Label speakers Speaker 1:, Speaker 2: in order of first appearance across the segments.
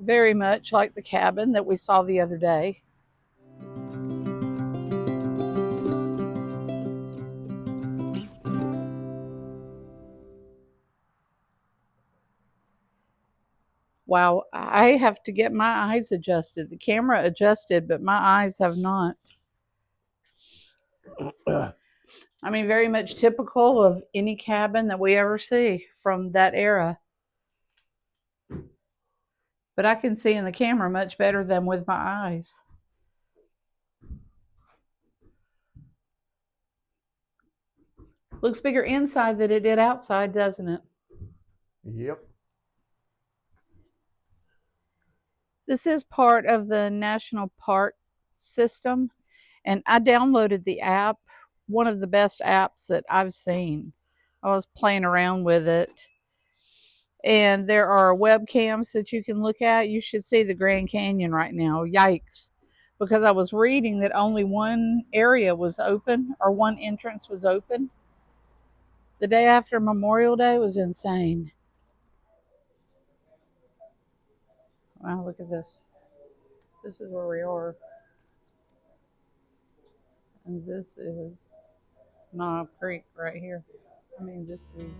Speaker 1: very much like the cabin that we saw the other day. Wow, I have to get my eyes adjusted. The camera adjusted, but my eyes have not. I mean, very much typical of any cabin that we ever see from that era. But I can see in the camera much better than with my eyes. Looks bigger inside than it did outside, doesn't it?
Speaker 2: Yep.
Speaker 1: This is part of the national park system, and I downloaded the app, one of the best apps that I've seen. I was playing around with it, and there are webcams that you can look at. You should see the Grand Canyon right now. Yikes. Because I was reading that only one area was open, or one entrance was open. The day after Memorial Day was insane. Wow, look at this. This is where we are. And this is Knob Creek right here. I mean, this is...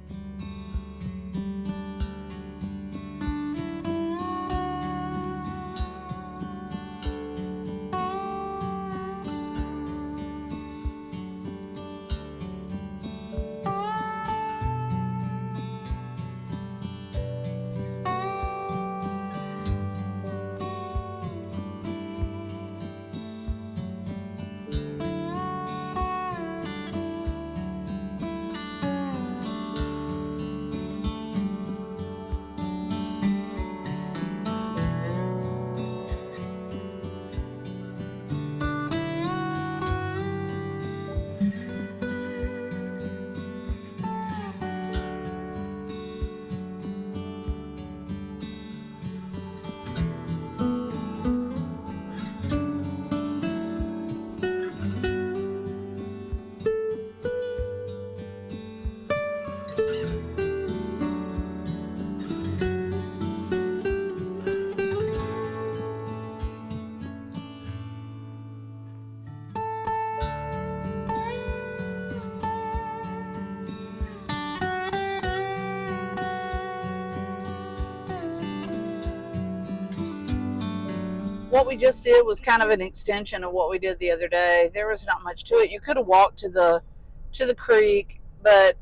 Speaker 1: What we just did was kind of an extension of what we did the other day. There was not much to it. You could have walked to the creek, but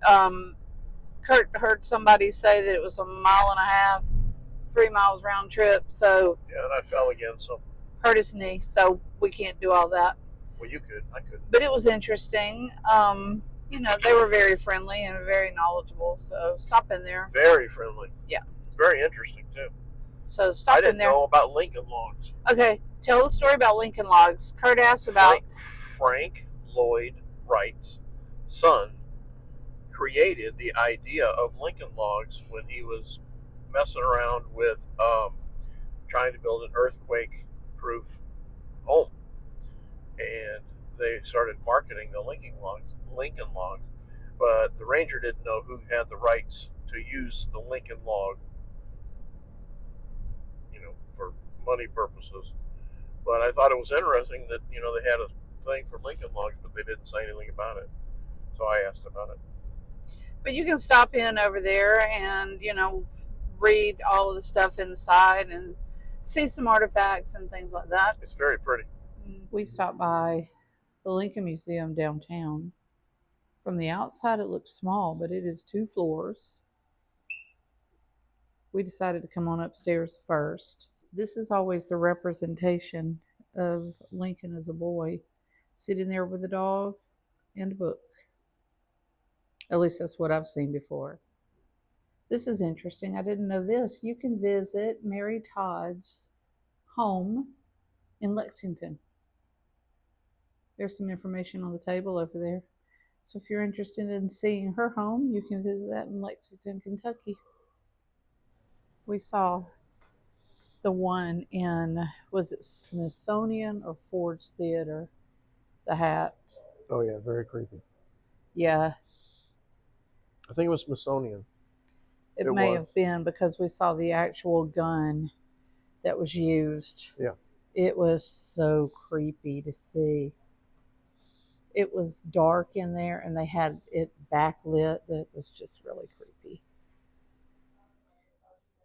Speaker 1: Kurt heard somebody say that it was a mile and a half, 3 miles round trip. So
Speaker 2: yeah, and I fell again, so
Speaker 1: hurt his knee. So we can't do all that.
Speaker 2: Well, you could, I couldn't.
Speaker 1: But it was interesting. You know, they were very friendly and very knowledgeable. So stop in there.
Speaker 2: Very friendly.
Speaker 1: Yeah.
Speaker 2: It's very interesting too.
Speaker 1: So stop in there.
Speaker 2: I didn't know about Lincoln Logs.
Speaker 1: Okay, tell the story about Lincoln Logs. Kurt asked about
Speaker 2: Frank Lloyd Wright's son created the idea of Lincoln Logs when he was messing around with trying to build an earthquake-proof home, and they started marketing the Lincoln Logs, but the ranger didn't know who had the rights to use the Lincoln log, for money purposes. But I thought it was interesting that, they had a thing for Lincoln Logs, but they didn't say anything about it. So I asked about it.
Speaker 1: But you can stop in over there and, read all of the stuff inside and see some artifacts and things like that.
Speaker 2: It's very pretty.
Speaker 1: We stopped by the Lincoln Museum downtown. From the outside, it looks small, but it is 2 floors. We decided to come on upstairs first. This is always the representation of Lincoln as a boy, sitting there with a dog and a book. At least that's what I've seen before. This is interesting. I didn't know this. You can visit Mary Todd's home in Lexington. There's some information on the table over there. So if you're interested in seeing her home, you can visit that in Lexington, Kentucky. We saw the one in, was it Smithsonian or Ford's Theater? The hat.
Speaker 2: Oh yeah, very creepy.
Speaker 1: Yeah.
Speaker 2: I think it was Smithsonian.
Speaker 1: It may have been, because we saw the actual gun that was used.
Speaker 2: Yeah.
Speaker 1: It was so creepy to see. It was dark in there and they had it backlit. That was just really creepy.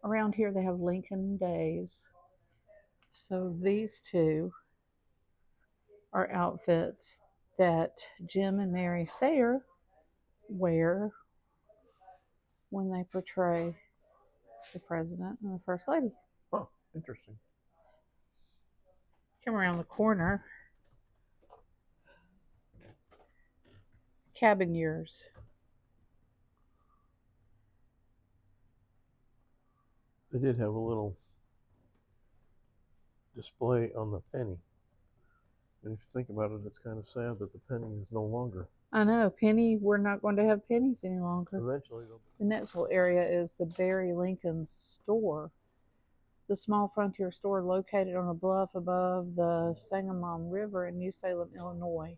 Speaker 1: Around here they have Lincoln Days. So these two are outfits that Jim and Mary Sayer wear when they portray the president and the first lady.
Speaker 2: Oh, interesting.
Speaker 1: Come around the corner. Cabin years.
Speaker 2: They did have a little display on the penny. And if you think about it, it's kind of sad that the penny is no longer.
Speaker 1: I know, penny, we're not going to have pennies any longer.
Speaker 2: Eventually,
Speaker 1: The next little area is the Barry Lincoln store. The small frontier store located on a bluff above the Sangamon River in New Salem, Illinois.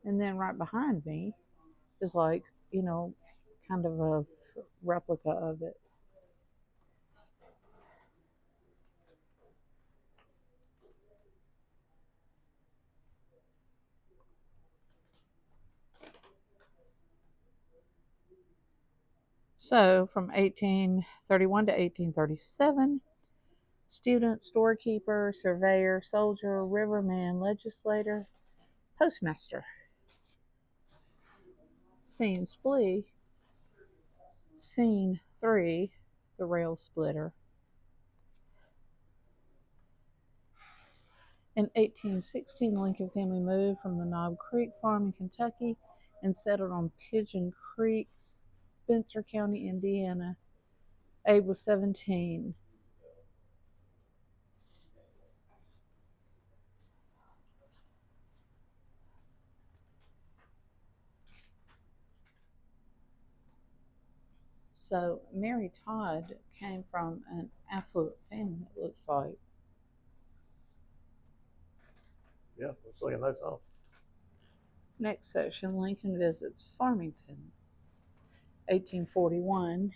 Speaker 1: And then right behind me is like, kind of a replica of it. So from 1831 to 1837, student, storekeeper, surveyor, soldier, riverman, legislator, postmaster. Scene Splee. Scene 3, the rail splitter. In 1816, the Lincoln family moved from the Knob Creek farm in Kentucky and settled on Pigeon Creek, Spencer County, Indiana. Abe was 17. So Mary Todd came from an affluent family, it looks like.
Speaker 2: yeah, looks like a nice house.
Speaker 1: Next section, Lincoln visits Farmington. 1841.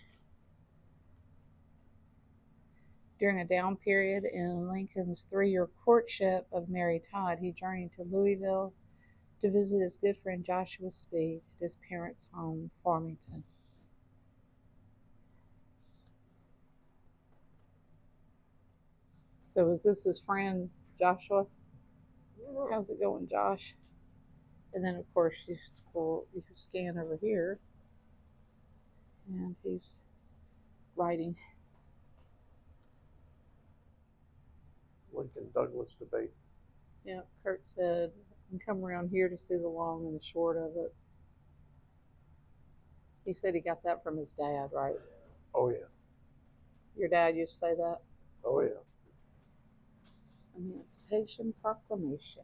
Speaker 1: During a down period in Lincoln's 3-year courtship of Mary Todd, he journeyed to Louisville to visit his good friend Joshua Speed at his parents' home, Farmington. So is this his friend Joshua? How's it going, Josh? And then of course you scan over here and he's writing.
Speaker 2: Lincoln Douglas debate.
Speaker 1: Yeah, Kurt said, and come around here to see the long and the short of it. He said he got that from his dad, right?
Speaker 2: Oh, yeah.
Speaker 1: Your dad used to say that?
Speaker 2: Oh, yeah.
Speaker 1: Emancipation Proclamation.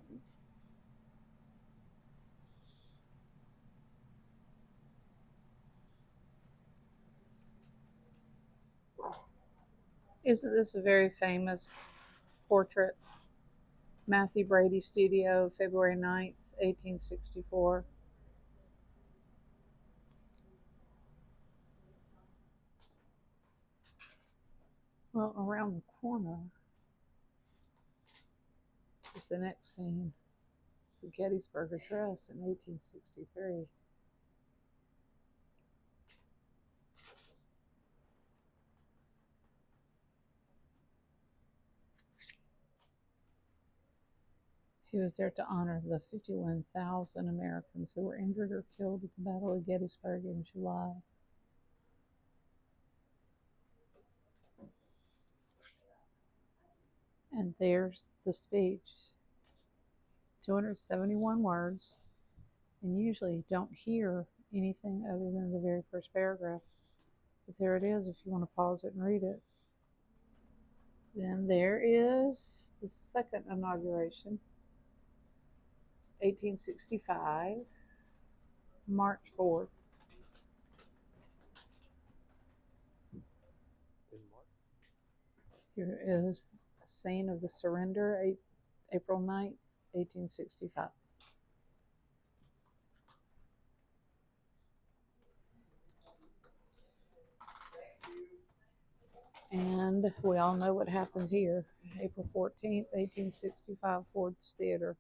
Speaker 1: Isn't this a very famous portrait? Matthew Brady Studio, February 9th, 1864. Well, around the corner is the next scene. It's the Gettysburg Address in 1863. He was there to honor the 51,000 Americans who were injured or killed at the Battle of Gettysburg in July. And there's the speech. 271 words. And usually you don't hear anything other than the very first paragraph. But there it is if you want to pause it and read it. Then there is the second inauguration, 1865, March 4th. Here is the scene of the surrender, April 9th, 1865. And we all know what happened here. April 14th, 1865, Ford's Theater.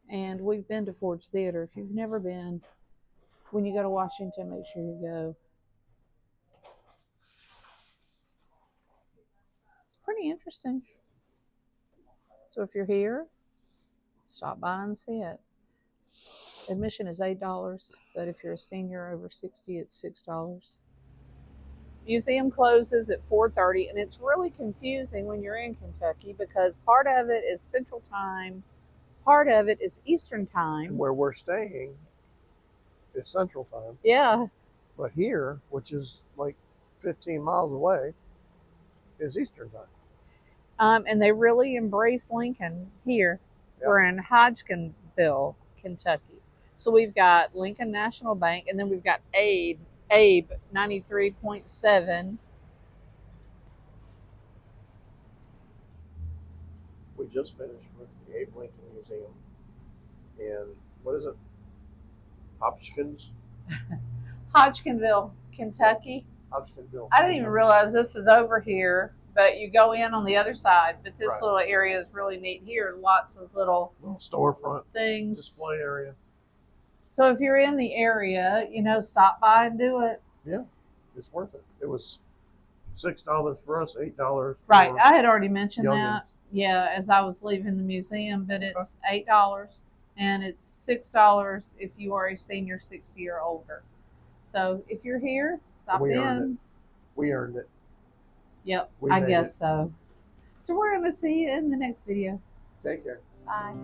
Speaker 1: And we've been to Ford's Theater. If you've never been, when you go to Washington, make sure you go. It's pretty interesting. So if you're here, stop by and see it. Admission is $8, but if you're a senior over 60, it's $6. Museum closes at 4:30, and it's really confusing when you're in Kentucky because part of it is Central Time, part of it is Eastern Time.
Speaker 2: And where we're staying is Central Time.
Speaker 1: Yeah.
Speaker 2: But here, which is like 15 miles away, is Eastern Time.
Speaker 1: And they really embrace Lincoln here. Yep. We're in Hodgenville, Kentucky. So we've got Lincoln National Bank, and then we've got Abe 93.7.
Speaker 2: We just finished with the Abe Lincoln Museum. And what is it?
Speaker 1: Hodgenville, Kentucky.
Speaker 2: Hodgenville.
Speaker 1: I didn't even realize this was over here, but you go in on the other side. But this
Speaker 2: Right.
Speaker 1: little area is really neat here. Lots of little
Speaker 2: storefront
Speaker 1: things.
Speaker 2: Display area.
Speaker 1: So if you're in the area, stop by and do it.
Speaker 2: Yeah, it's worth it. It was $6 for us, $8 for
Speaker 1: Right. I had already mentioned
Speaker 2: youngins.
Speaker 1: that. Yeah, as I was leaving the museum, but it's $8 and it's $6 if you are a senior 60 or older. So if you're here, stop in.
Speaker 2: We earned it.
Speaker 1: Yep, I guess so. So we're going to see you in the next video.
Speaker 2: Take care.
Speaker 1: Bye.